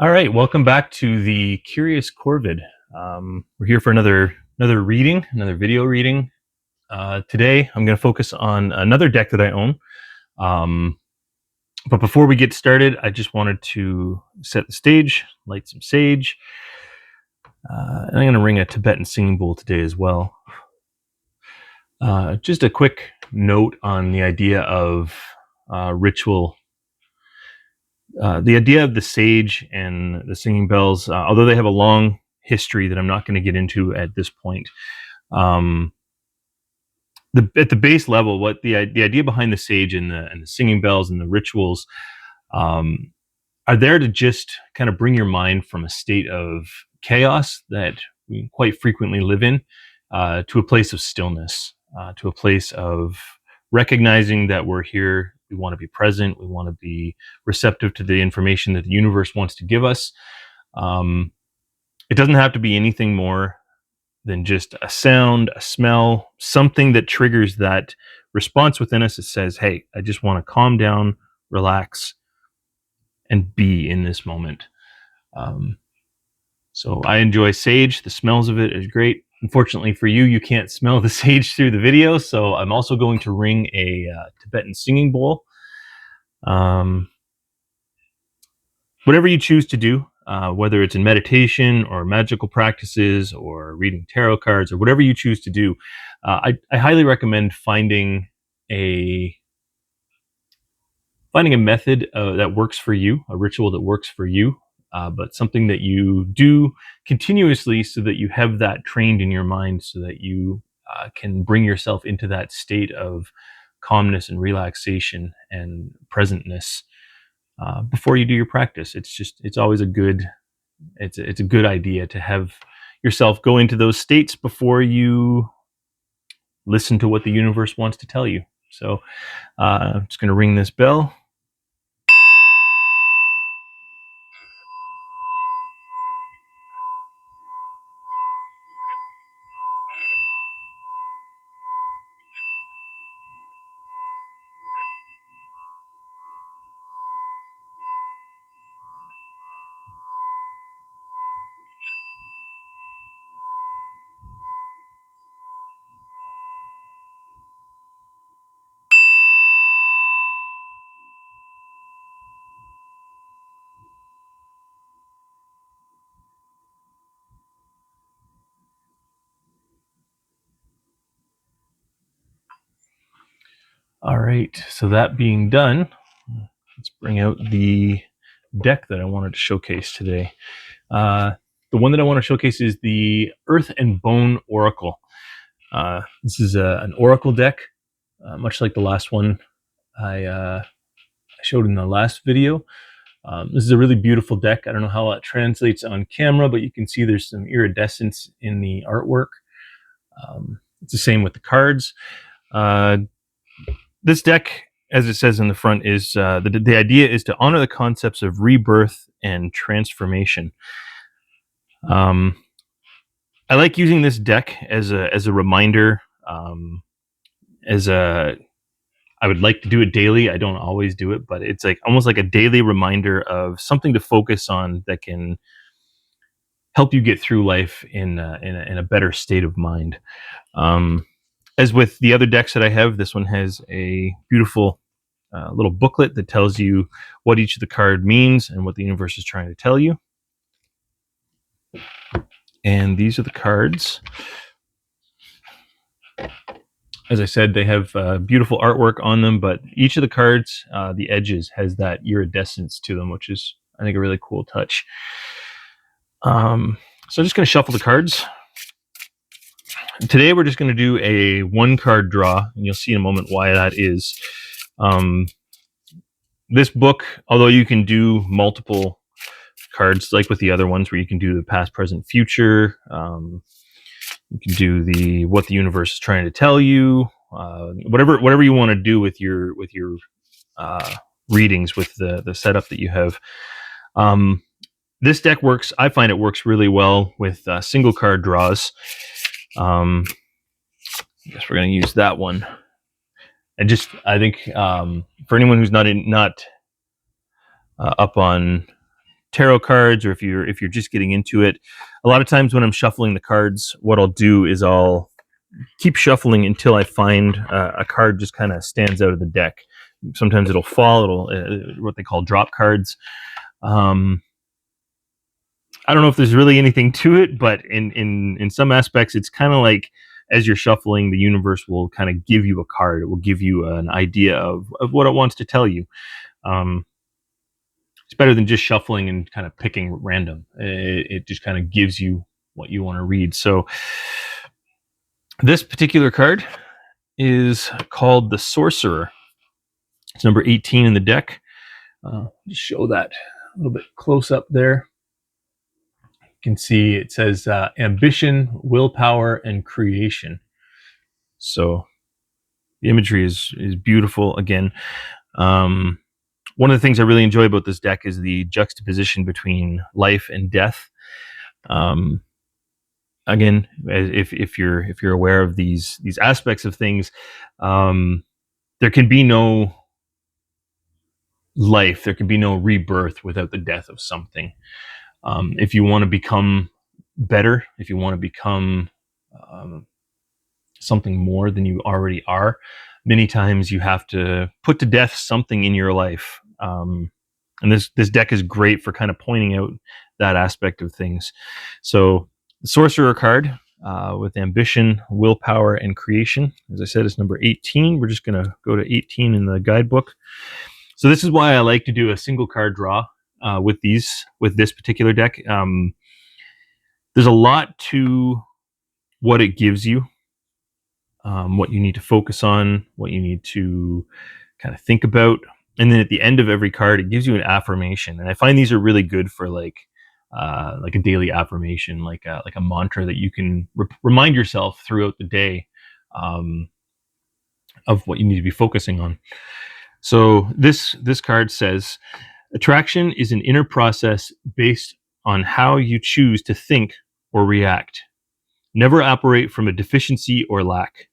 All right, welcome back to the Curious Corvid. We're here for another reading, another video reading. Today, I'm going to focus on another deck that I own. But before we get started, I just wanted to set the stage, light some sage, and I'm going to ring a Tibetan singing bowl today as well. Just a quick note on the idea of ritual. The idea of the sage and the singing bells, although they have a long history that I'm not going to get into at this point, at the base level, what the idea behind the sage and the singing bells and the rituals are there to just kind of bring your mind from a state of chaos that we quite frequently live in to a place of stillness, to a place of recognizing that we're here. We want to be present. We want to be receptive to the information that the universe wants to give us. It doesn't have to be anything more than just a sound, a smell, something that triggers that response within us that says, hey, I just want to calm down, relax, and be in this moment. So I enjoy sage. The smells of it is great. Unfortunately for you, you can't smell the sage through the video, so I'm also going to ring a Tibetan singing bowl. Whatever you choose to do, whether it's in meditation or magical practices or reading tarot cards or whatever you choose to do, I highly recommend finding a method that works for you, a ritual that works for you, but something that you do continuously so that you have that trained in your mind so that you can bring yourself into that state of calmness and relaxation and presentness before you do your practice. It's always a good idea to have yourself go into those states before you listen to what the universe wants to tell you. So I'm just going to ring this bell. All right, so that being done, let's bring out the deck that I wanted to showcase today. The one that I want to showcase is the Earth and Bone Oracle. This is an oracle deck, much like the last one I showed in the last video. This is a really beautiful deck. I don't know how that translates on camera, but you can see there's some iridescence in the artwork. It's the same with the cards. This deck, as it says in the front, is the idea is to honor the concepts of rebirth and transformation. I like using this deck as a reminder. I would like to do it daily. I don't always do it, but it's like almost like a daily reminder of something to focus on that can help you get through life in a better state of mind. As with the other decks that I have, this one has a beautiful little booklet that tells you what each of the card means and what the universe is trying to tell you. And these are the cards. As I said, they have beautiful artwork on them, but each of the cards, the edges, has that iridescence to them, which is, I think, a really cool touch. So I'm just going to shuffle the cards. Today we're just going to do a one-card draw, and you'll see in a moment why that is. This book, although you can do multiple cards, like with the other ones, where you can do the past, present, future, you can do the what the universe is trying to tell you, whatever you want to do with your readings, with the setup that you have. This deck works. I find it works really well with single card draws. I guess we're going to use that one. And I think for anyone who's not up on tarot cards, or if you're just getting into it, a lot of times when I'm shuffling the cards, what I'll do is I'll keep shuffling until I find a card just kind of stands out of the deck. Sometimes it'll fall. It'll what they call drop cards. Um, I don't know if there's really anything to it, but in some aspects, it's kind of like as you're shuffling, the universe will kind of give you a card. It will give you an idea of what it wants to tell you. Um, it's better than just shuffling and kind of picking random. It just kind of gives you what you want to read. So this particular card is called the Sorcerer. It's number 18 in the deck. Just show that a little bit close up there. You can see it says ambition, willpower, and creation. So the imagery is beautiful. Again, one of the things I really enjoy about this deck is the juxtaposition between life and death. Again, if you're aware of these aspects of things, there can be no life, there can be no rebirth without the death of something. If you want to become better, if you want to become something more than you already are, many times you have to put to death something in your life. And this deck is great for kind of pointing out that aspect of things. So the Sorcerer card with ambition, willpower, and creation, as I said, is number 18. We're just going to go to 18 in the guidebook. So this is why I like to do a single card draw with this particular deck. There's a lot to what it gives you, what you need to focus on, what you need to kind of think about. And then at the end of every card, it gives you an affirmation. And I find these are really good for like a daily affirmation, like a mantra that you can remind yourself throughout the day of what you need to be focusing on. So this card says, attraction is an inner process based on how you choose to think or react. Never operate from a deficiency or lack.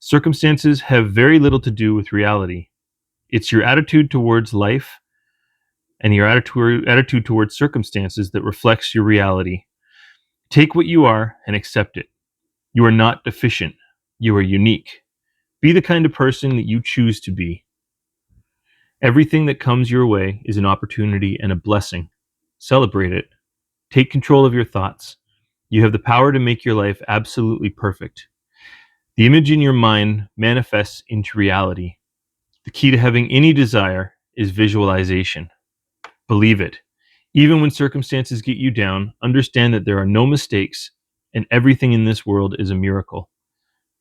Circumstances have very little to do with reality. It's your attitude towards life and your attitude towards circumstances that reflects your reality. Take what you are and accept it. You are not deficient. You are unique. Be the kind of person that you choose to be. Everything that comes your way is an opportunity and a blessing. Celebrate it. Take control of your thoughts. You have the power to make your life absolutely perfect. The image in your mind manifests into reality. The key to having any desire is visualization. Believe it. Even when circumstances get you down, understand that there are no mistakes and everything in this world is a miracle.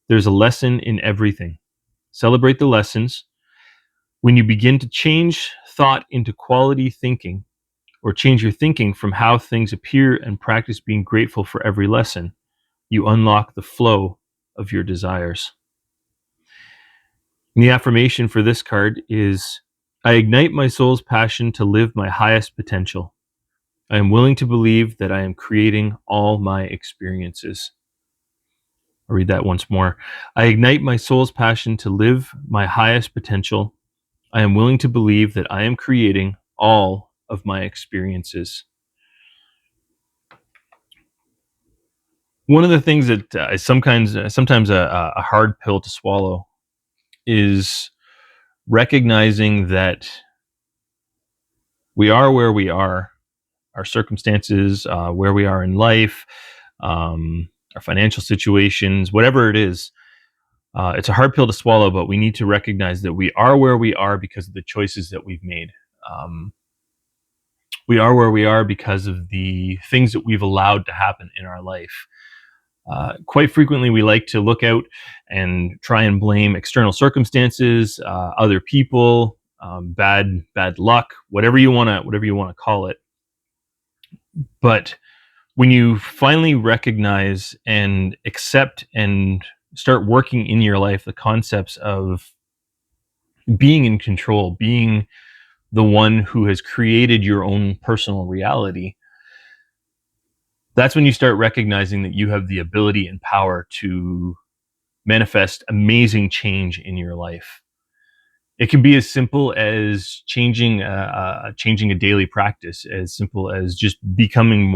There's a lesson in everything. Celebrate the lessons. When you begin to change thought into quality thinking, or change your thinking from how things appear and practice being grateful for every lesson, you unlock the flow of your desires. And the affirmation for this card is, I ignite my soul's passion to live my highest potential. I am willing to believe that I am creating all my experiences. I'll read that once more. I ignite my soul's passion to live my highest potential. I am willing to believe that I am creating all of my experiences. One of the things that is sometimes a hard pill to swallow is recognizing that we are where we are, our circumstances, where we are in life, our financial situations, whatever it is. It's a hard pill to swallow, but we need to recognize that we are where we are because of the choices that we've made. We are where we are because of the things that we've allowed to happen in our life. Quite frequently, we like to look out and try and blame external circumstances, other people, bad luck, whatever you want to call it. But when you finally recognize and accept and start working in your life the concepts of being in control, being the one who has created your own personal reality, that's when you start recognizing that you have the ability and power to manifest amazing change in your life. It can be as simple as changing a daily practice, as simple as just becoming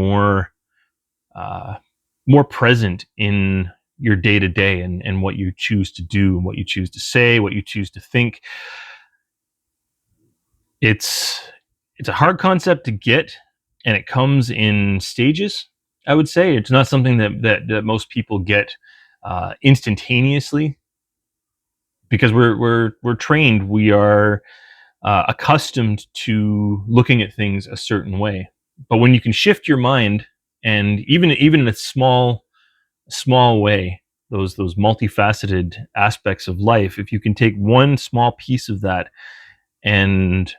uh, more present in your day to day and what you choose to do and what you choose to say, what you choose to think. It's it's a hard concept to get, and it comes in stages. I would say it's not something that most people get instantaneously, because we're trained, we are accustomed to looking at things a certain way. But when you can shift your mind, and even in a small way, those multifaceted aspects of life, if you can take one small piece of that and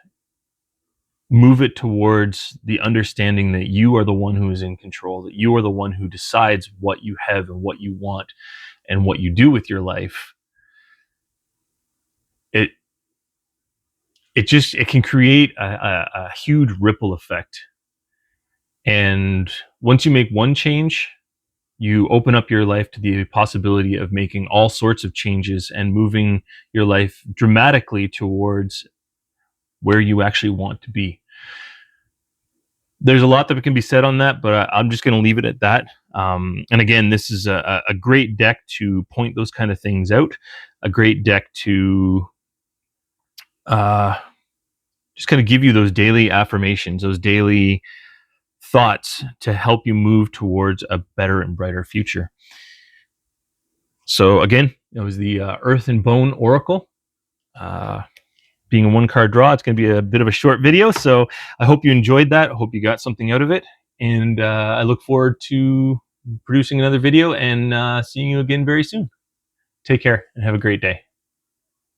move it towards the understanding that you are the one who is in control, that you are the one who decides what you have and what you want and what you do with your life, it it can create a huge ripple effect. And once you make one change, you open up your life to the possibility of making all sorts of changes and moving your life dramatically towards where you actually want to be. There's a lot that can be said on that, but I'm just going to leave it at that. And again, this is a great deck to point those kind of things out, a great deck to uh, just kind of give you those daily affirmations, those daily thoughts to help you move towards a better and brighter future. So again, it was the Earth and Bone Oracle. Being a one card draw, it's going to be a bit of a short video. So I hope you enjoyed that. I hope you got something out of it. And I look forward to producing another video and seeing you again very soon. Take care and have a great day.